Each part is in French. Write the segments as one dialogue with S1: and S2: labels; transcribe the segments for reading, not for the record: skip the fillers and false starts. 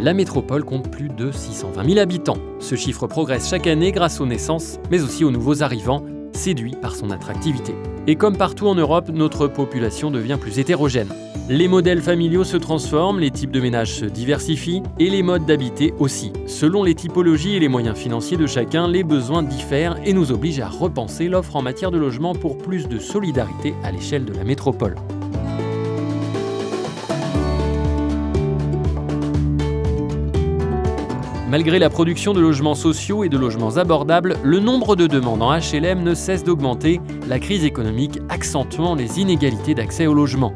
S1: La métropole compte plus de 620 000 habitants. Ce chiffre progresse chaque année grâce aux naissances, mais aussi aux nouveaux arrivants, séduits par son attractivité. Et comme partout en Europe, notre population devient plus hétérogène. Les modèles familiaux se transforment, les types de ménages se diversifient et les modes d'habiter aussi. Selon les typologies et les moyens financiers de chacun, les besoins diffèrent et nous obligent à repenser l'offre en matière de logement pour plus de solidarité à l'échelle de la métropole. Malgré la production de logements sociaux et de logements abordables, le nombre de demandes en HLM ne cesse d'augmenter, la crise économique accentuant les inégalités d'accès au logement.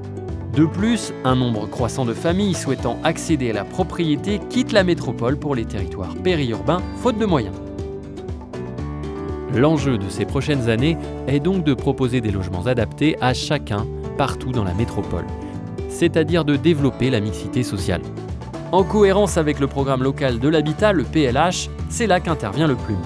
S1: De plus, un nombre croissant de familles souhaitant accéder à la propriété quittent la métropole pour les territoires périurbains, faute de moyens. L'enjeu de ces prochaines années est donc de proposer des logements adaptés à chacun, partout dans la métropole, c'est-à-dire de développer la mixité sociale. En cohérence avec le programme local de l'habitat, le PLH, c'est là qu'intervient le Plume.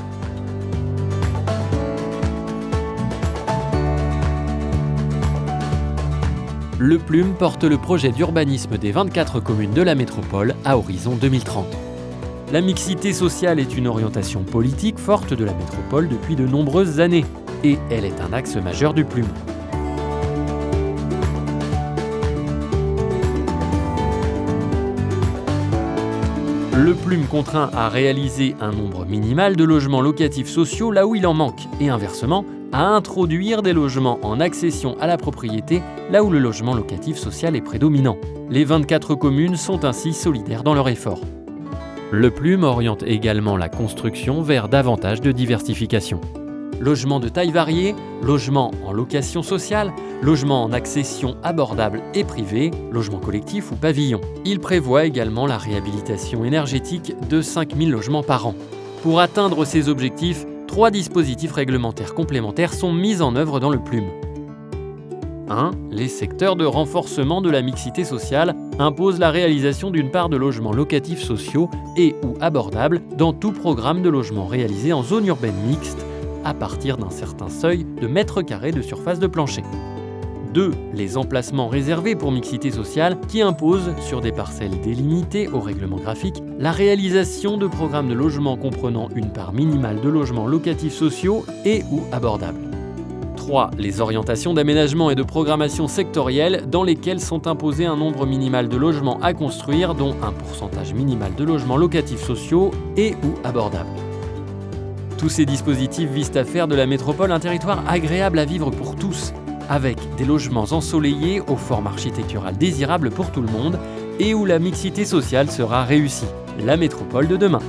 S1: Le Plume porte le projet d'urbanisme des 24 communes de la métropole à horizon 2030. La mixité sociale est une orientation politique forte de la métropole depuis de nombreuses années, et elle est un axe majeur du Plume. Le Plume contraint à réaliser un nombre minimal de logements locatifs sociaux là où il en manque, et inversement, à introduire des logements en accession à la propriété là où le logement locatif social est prédominant. Les 24 communes sont ainsi solidaires dans leur effort. Le Plume oriente également la construction vers davantage de diversification. Logements de taille variée, logements en location sociale, logements en accession abordable et privée, logements collectifs ou pavillons. Il prévoit également la réhabilitation énergétique de 5000 logements par an. Pour atteindre ces objectifs, 3 dispositifs réglementaires complémentaires sont mis en œuvre dans le Plume. 1. Les secteurs de renforcement de la mixité sociale imposent la réalisation d'une part de logements locatifs sociaux et ou abordables dans tout programme de logement réalisé en zone urbaine mixte, à partir d'un certain seuil de mètres carrés de surface de plancher. 2. Les emplacements réservés pour mixité sociale qui imposent, sur des parcelles délimitées au règlement graphique, la réalisation de programmes de logement comprenant une part minimale de logements locatifs sociaux et ou abordables. 3. Les orientations d'aménagement et de programmation sectorielle dans lesquelles sont imposés un nombre minimal de logements à construire, dont un pourcentage minimal de logements locatifs sociaux et ou abordables. Tous ces dispositifs visent à faire de la métropole un territoire agréable à vivre pour tous, avec des logements ensoleillés aux formes architecturales désirables pour tout le monde et où la mixité sociale sera réussie. La métropole de demain.